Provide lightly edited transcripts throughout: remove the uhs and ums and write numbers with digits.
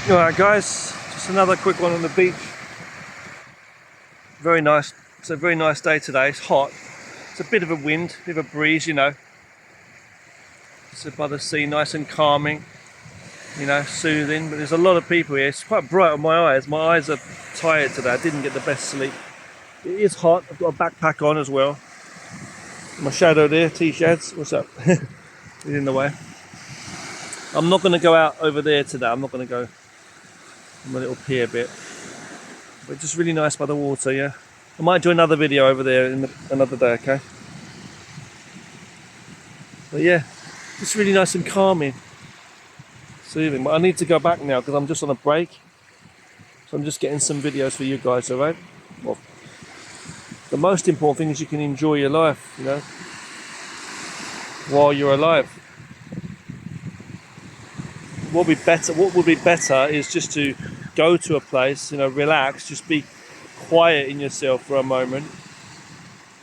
Alright guys, just another quick one on the beach. Very nice. It's a very nice day today. It's hot. It's a bit of a wind, a bit of a breeze, you know. It's by the sea, nice and calming, you know, soothing. But there's a lot of people here. It's quite bright on my eyes. My eyes are tired today. I didn't get the best sleep. It is hot. I've got a backpack on as well. My shadow there, T-Shads. What's up? He's in the way. I'm not going to go out over there today. I'm not going to go on my little pier bit. But just really nice by the water, yeah. I might do another video over there in another day, okay? But yeah, just really nice and calming. Soothing. But I need to go back now because I'm just on a break. So I'm just getting some videos for you guys, alright? Well, the most important thing is you can enjoy your life, you know, while you're alive. What would be better is just to go to a place, you know, relax, just be quiet in yourself for a moment.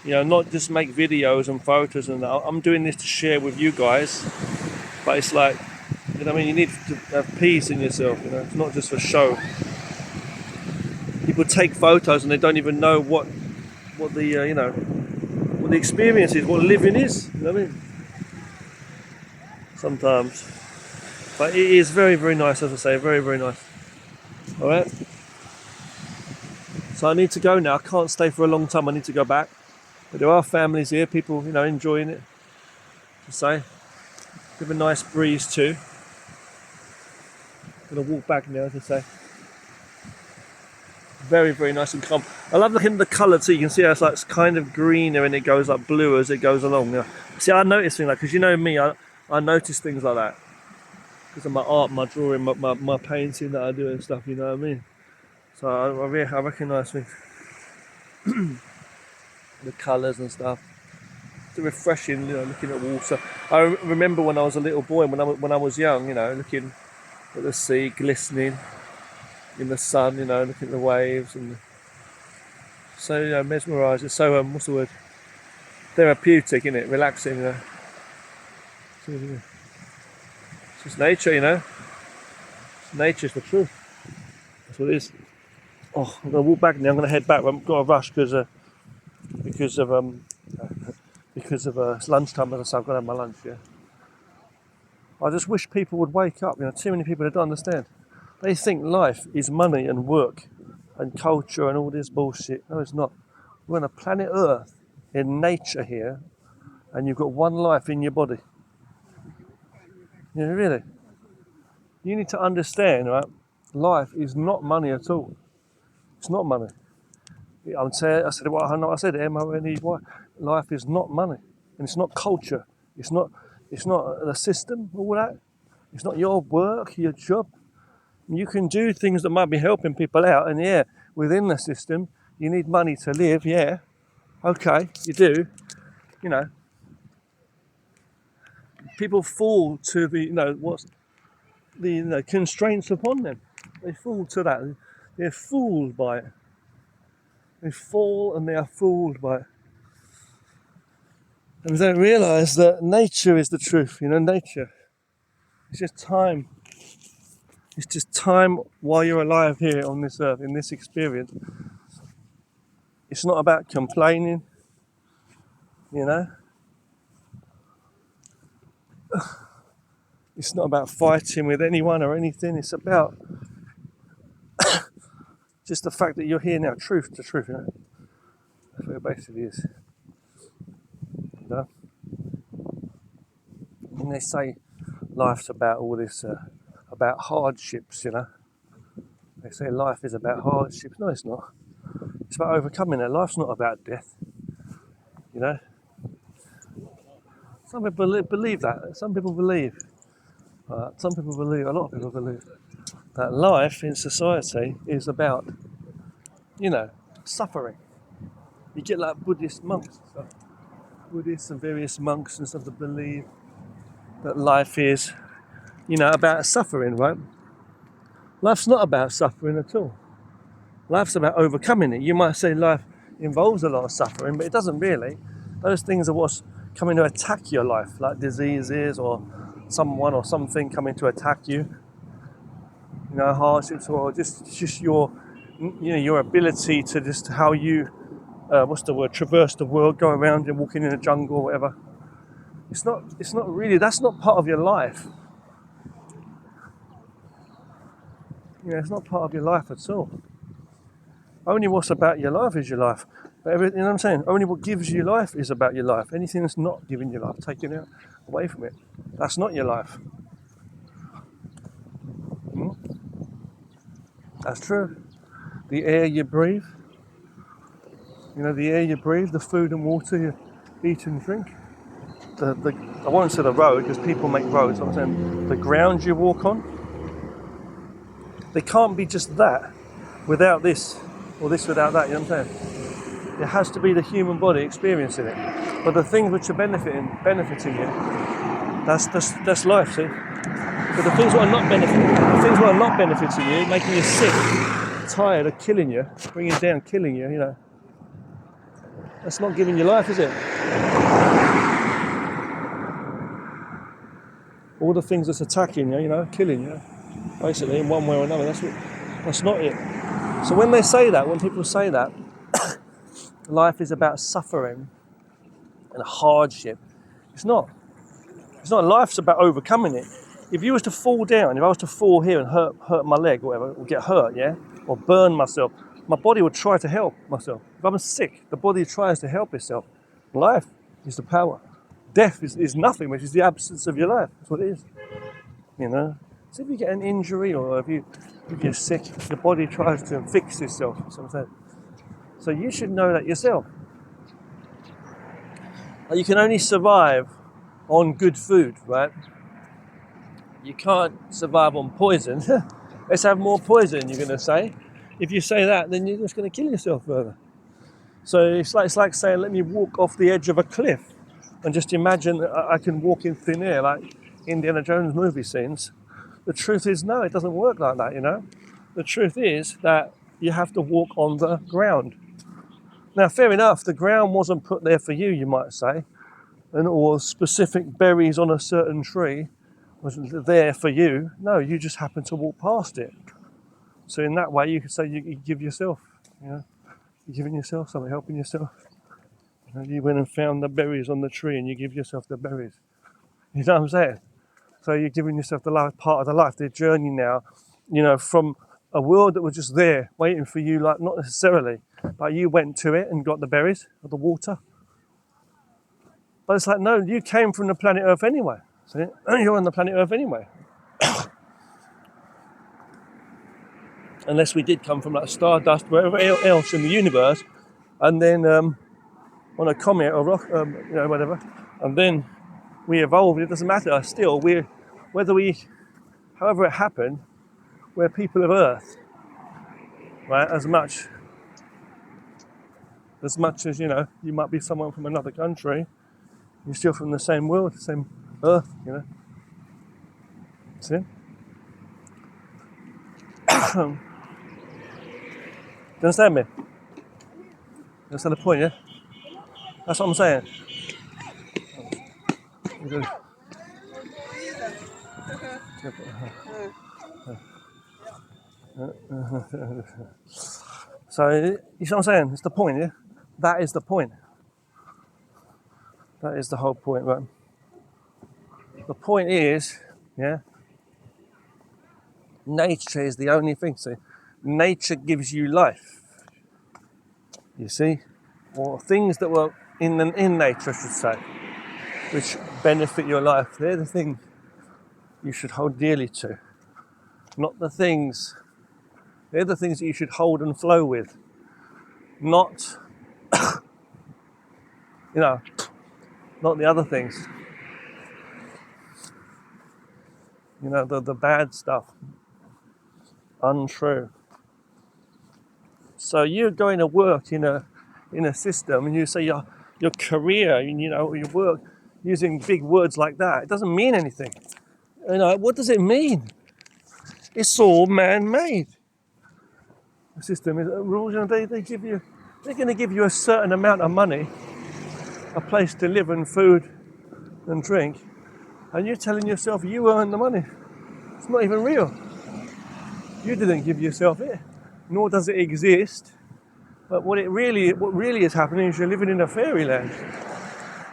You know, not just make videos and photos and that. I'm doing this to share with you guys, but it's like, you know what I mean, you need to have peace in yourself, you know, it's not just for show. People take photos and they don't even know what the, you know, what the experience is, what living is, you know what I mean? Sometimes. But it is very, very nice, as I say, very, very nice. Alright? So I need to go now. I can't stay for a long time. I need to go back. But there are families here, people, you know, enjoying it. To say. Give a nice breeze too. Gonna walk back now, as I say. Very, very nice and calm. I love looking at the colour too. You can see how it's like it's kind of greener and it goes like blue as it goes along. Now, see, I notice things like, because you know me, I notice things like that. Because of my art, my drawing, my painting that I do and stuff, you know what I mean? So I recognise things. The colours and stuff. It's refreshing, you know, looking at water. I remember when I was a little boy, when I was young, you know, looking at the sea, glistening in the sun, you know, looking at the waves and so, you know, mesmerising. So what's the word? Therapeutic, isn't it? Relaxing, you know. It's just nature, you know. Nature's the truth. That's what it is. Oh, I'm gonna walk back now. I'm gonna head back. I've got to rush because of it's lunchtime. As I say, I've got to have my lunch. Yeah. I just wish people would wake up. You know, too many people that don't understand. They think life is money and work and culture and all this bullshit. No, it's not. We're on a planet Earth in nature here, and you've got one life in your body. Yeah, really. You need to understand, right? Life is not money at all. It's not money. I said what I said. M-O-N-E-Y. Life is not money, and it's not culture. It's not the system. All that. It's not your work, your job. You can do things that might be helping people out, and yeah, within the system, you need money to live. Yeah, okay, you do. You know, people fall to the constraints upon them. They fall to that. They're fooled by it. They fall and they are fooled by it. And they don't realise that nature is the truth, you know, nature. It's just time. It's just time while you're alive here on this earth, in this experience. It's not about complaining, you know. It's not about fighting with anyone or anything. It's about just the fact that you're here now, truth to truth, you know. That's what it basically is. You know? And they say life's about all this, about hardships, you know. They say life is about hardships. No, it's not. It's about overcoming it. Life's not about death, you know. Some people believe that. Some people believe. A lot of people believe that life in society is about, you know, suffering. You get like Buddhist monks and stuff. Buddhists and various monks and stuff that believe that life is, you know, about suffering, right? Life's not about suffering at all. Life's about overcoming it. You might say life involves a lot of suffering, but it doesn't really. Those things are what's coming to attack your life, like diseases or someone or something coming to attack you. hardships, or just your, your ability to just how you, traverse the world, go around and walking in the jungle or whatever. It's not really, that's not part of your life. It's not part of your life at all. Only what's about your life is your life. But everything, what I'm saying? Only what gives you life is about your life. Anything that's not giving you life, taking it away from it, that's not your life. That's true. The air you breathe, the food and water you eat and drink. I won't say the road, because people make roads. I'm saying the ground you walk on. They can't be just that without this, or this without that. You know what I'm saying? It has to be the human body experiencing it. But the things which are benefiting you, that's life. See. But the things that are not benefiting you, making you sick, tired, or killing you, bringing down, killing you, that's not giving you life, is it? All the things that's attacking you, killing you, basically in one way or another, that's not it. So when people say that, life is about suffering and hardship, it's not. It's not. Life's about overcoming it. If you was to fall down, if I was to fall here and hurt my leg or whatever, or get hurt, or burn myself, my body would try to help myself. If I'm sick, the body tries to help itself. Life is the power. Death is nothing, which is the absence of your life. That's what it is. So if you get an injury or if you're sick, the body tries to fix itself. So you should know that yourself. You can only survive on good food, right? You can't survive on poison. Let's have more poison, you're going to say. If you say that, then you're just going to kill yourself further. So it's like saying, let me walk off the edge of a cliff and just imagine I can walk in thin air like Indiana Jones movie scenes. The truth is, no, it doesn't work like that, The truth is that you have to walk on the ground. Now, fair enough, the ground wasn't put there for you, you might say, or specific berries on a certain tree wasn't there for you. No, you just happened to walk past it. So in that way, you could say you give yourself, you're giving yourself something, helping yourself. You went and found the berries on the tree and you give yourself the berries. You know what I'm saying? So you're giving yourself the life, part of the life, the journey now, from a world that was just there waiting for you, like not necessarily, but you went to it and got the berries or the water. But it's like, no, you came from the planet Earth anyway. See? You're on the planet Earth anyway. Unless we did come from like stardust, wherever else in the universe, and then on a comet or rock, whatever, and then we evolved. It doesn't matter. Still, however it happened, we're people of Earth, right? As much as you might be someone from another country, you're still from the same world, the same Earth, See? You understand me? You understand the point, yeah? That's what I'm saying. So, you see what I'm saying? It's the point, yeah? That is the point. That is the whole point, right? The point is, nature is the only thing. So, nature gives you life. You see? Or things that were in nature, I should say, which benefit your life. They're the things you should hold dearly to. Not the things. They're the things that you should hold and flow with. Not, not the other things. The bad stuff. Untrue. So you're going to work in a system, and you say your career, your work, using big words like that. It doesn't mean anything. What does it mean? It's all man-made. The system is rules. They're going to give you a certain amount of money, a place to live and food and drink, and you're telling yourself you earn the money. It's not even real. You didn't give yourself it, nor does it exist. But what really is happening is you're living in a fairyland,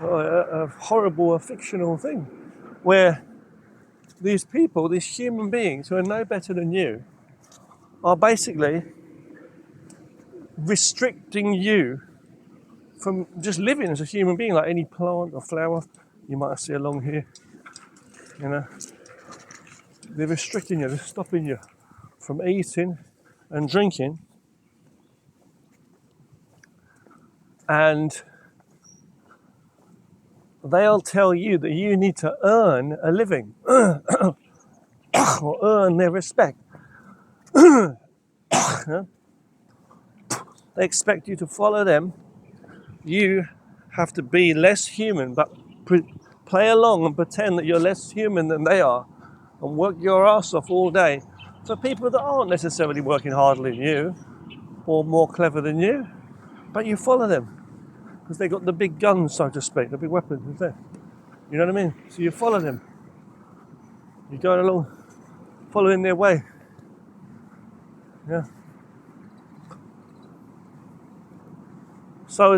a horrible, a fictional thing, where these people, these human beings who are no better than you, are basically restricting you from just living as a human being, like any plant or flower you might see along here. You know, they're restricting you, they're stopping you from eating and drinking, and they'll tell you that you need to earn a living or earn their respect. They expect you to follow them. You have to be less human, but play along and pretend that you're less human than they are, and work your ass off all day for people that aren't necessarily working harder than you or more clever than you, but you follow them because they got the big guns, so to speak, the big weapons. You know what I mean? So you follow them. You're going along, following their way. Yeah. So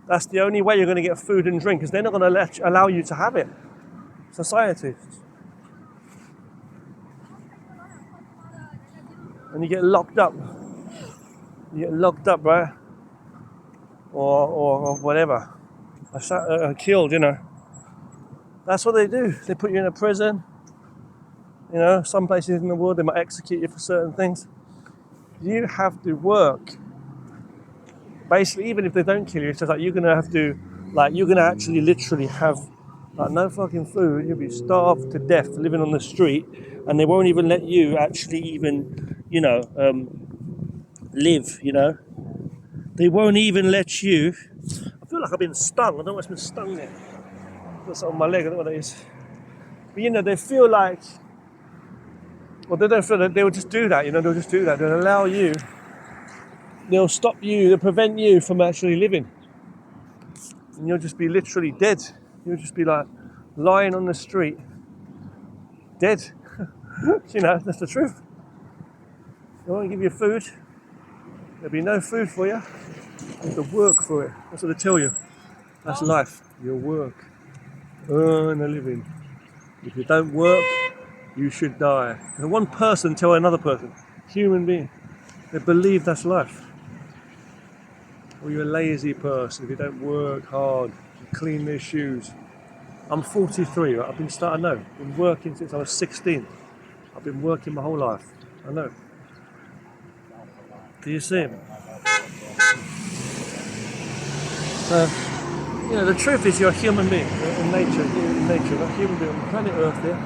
that's the only way you're going to get food and drink, because they're not going to allow you to have it. Society. And you get locked up. You get locked up, right? Or whatever. Killed, you know. That's what they do. They put you in a prison. You know, some places in the world they might execute you for certain things. You have to work. Basically, even if they don't kill you, it's just like you're gonna have to, like, you're gonna actually literally have like no fucking food. You'll be starved to death, living on the street, and they won't even let you actually even, you know, live. You know, they won't even let you. I feel like I've been stung. I don't know what's been stung there. Got something on my leg. I don't know what that is. But you know, they feel like, well, they don't feel that they will just do that. You know, they'll just do that. They'll allow you. They'll stop you, they'll prevent you from actually living. And you'll just be literally dead. You'll just be like lying on the street, dead. You know, that's the truth. They won't give you food. There'll be no food for you. You have to work for it. That's what they tell you. That's life. You'll work. Earn a living. If you don't work, you should die. And one person tell another person, human being, they believe that's life. Or you're a lazy person if you don't work hard, clean their shoes. I'm 43, right? I've been working since I was 16. I've been working my whole life. I know. Do you see it? So, you know, the truth is you're a human being in nature, a human being on planet Earth here.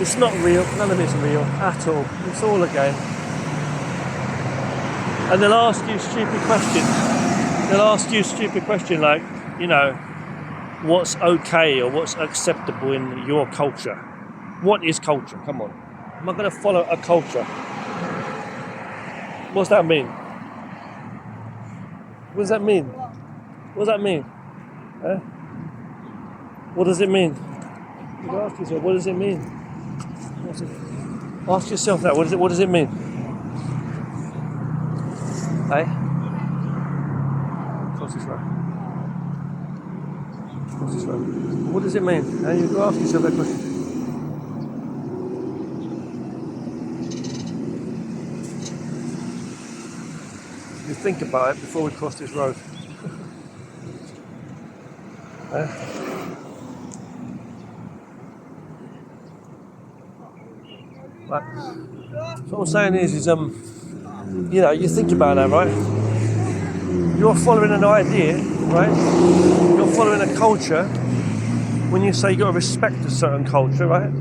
It's not real, none of it's real at all. It's all a game. And they'll ask you stupid questions. They'll ask you a stupid question like, you know, what's okay or what's acceptable in your culture? What is culture? Come on. Am I going to follow a culture? What's that mean? What does that mean? What does that mean? What does it mean? You can ask yourself, what does it mean? Ask yourself that. What does it mean? Hey? Cross this road. Cross this road. What does it mean? And you can ask yourself that question. You think about it before we cross this road. Right. So what I'm saying is you know, you think about that, right? You're following an idea, right? You're following a culture. When you say you got to respect a certain culture, right?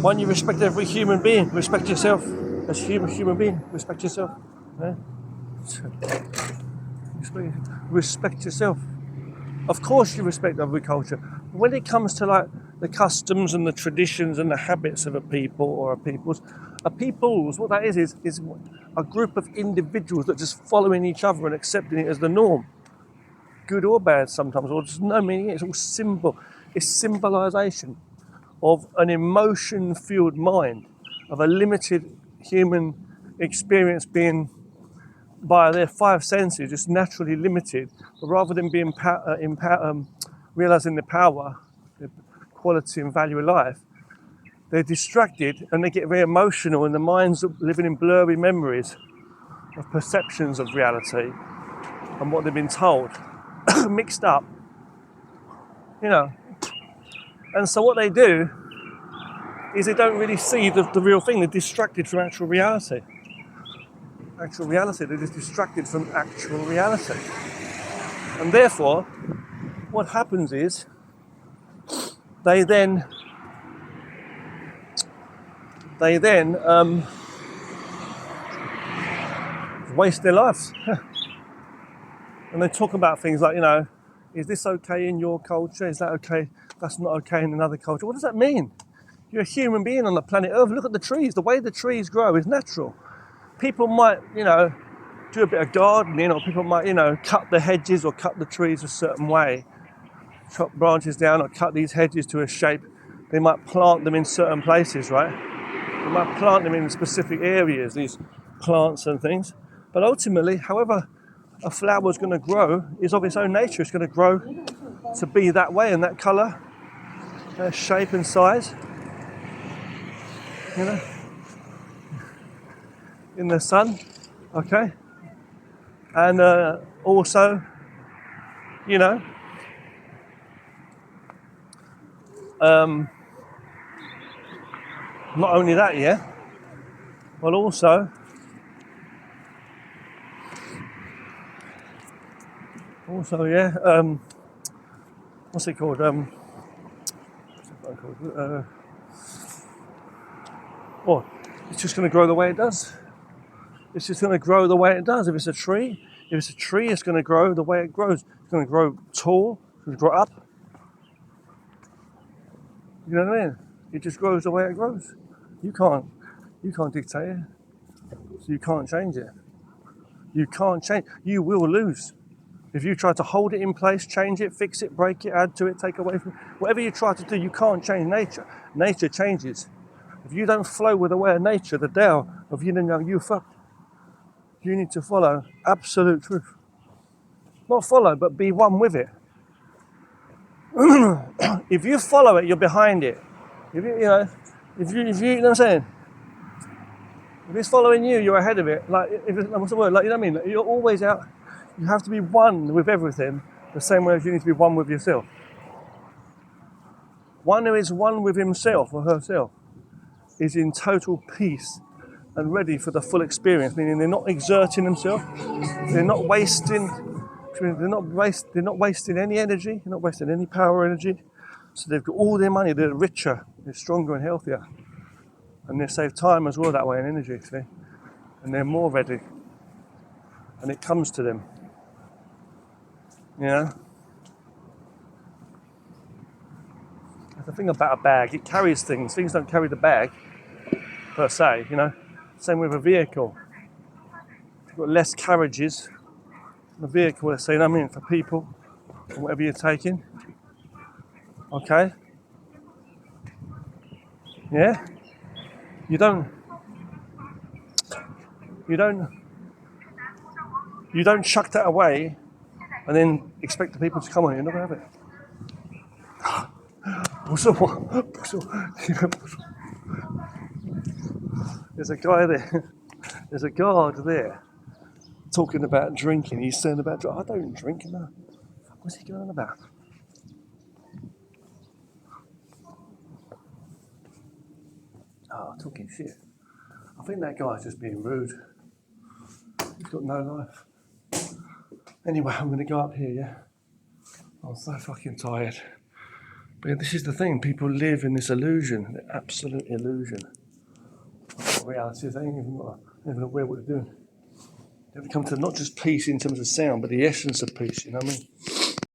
One, you respect every human being. Respect yourself as a human being. Respect yourself. Right? Respect yourself. Of course you respect every culture. But when it comes to like the customs and the traditions and the habits of a people or a people's, what that is a group of individuals that just following each other and accepting it as the norm. Good or bad sometimes, or just no meaning. It's all symbol. It's symbolization of an emotion-fueled mind, of a limited human experience being by their five senses just naturally limited, but rather than being realizing the power, the quality and value of life, they're distracted and they get very emotional, and the mind's living in blurry memories of perceptions of reality and what they've been told, mixed up, you know. And so what they do is they don't really see the real thing. They're distracted from actual reality. They're just distracted from actual reality. And therefore, what happens is they then waste their lives. And they talk about things like, is this okay in your culture? Is that okay? That's not okay in another culture. What does that mean? You're a human being on the planet Earth. Look at the trees. The way the trees grow is natural. People might, do a bit of gardening, or people might, cut the hedges or cut the trees a certain way, chop branches down or cut these hedges to a shape. They might plant them in certain places, right? They might plant them in specific areas, these plants and things. But ultimately, however a flower is going to grow is of its own nature. It's going to grow to be that way and that colour, shape and size, in the sun, okay? And also, not only that, but also, what's it called? It's just going to grow the way it does. It's just going to grow the way it does. If it's a tree, it's going to grow the way it grows. It's going to grow tall. It's going to grow up. You know what I mean? It just grows the way it grows. You can't dictate it. So you can't change it. You will lose. If you try to hold it in place, change it, fix it, break it, add to it, take away from it, whatever you try to do, you can't change nature. Nature changes. If you don't flow with the way of nature, the Tao of yin and yang, you fucked. You need to follow absolute truth. Not follow, but be one with it. If you follow it, you're behind it. If you know what I'm saying? If it's following you, you're ahead of it. What's the word? You know what I mean? You're always out. You have to be one with everything, the same way as you need to be one with yourself. One who is one with himself or herself is in total peace and ready for the full experience, meaning they're not exerting themselves, they're not wasting any energy, they're not wasting any power or energy. So they've got all their money, they're richer, they're stronger and healthier. And they save time as well that way and energy, see? And they're more ready. And it comes to them. That's the thing about a bag, it carries things. Things don't carry the bag, per se, Same with a vehicle. You've got less carriages. The vehicle, let's say, for people, or whatever you're taking. Okay? Yeah? You don't chuck that away and then expect the people to come on. You're not going to have it. There's a guy there. There's a guard there talking about drinking. He's saying about I don't drink. No. What's he going on about? Talking shit. I think that guy's just being rude. He's got no life. Anyway, I'm going to go up here, yeah? I'm so fucking tired. But this is the thing, people live in this illusion, the absolute illusion. What reality is, they ain't even aware what they're doing. They have to come to not just peace in terms of sound, but the essence of peace, you know what I mean?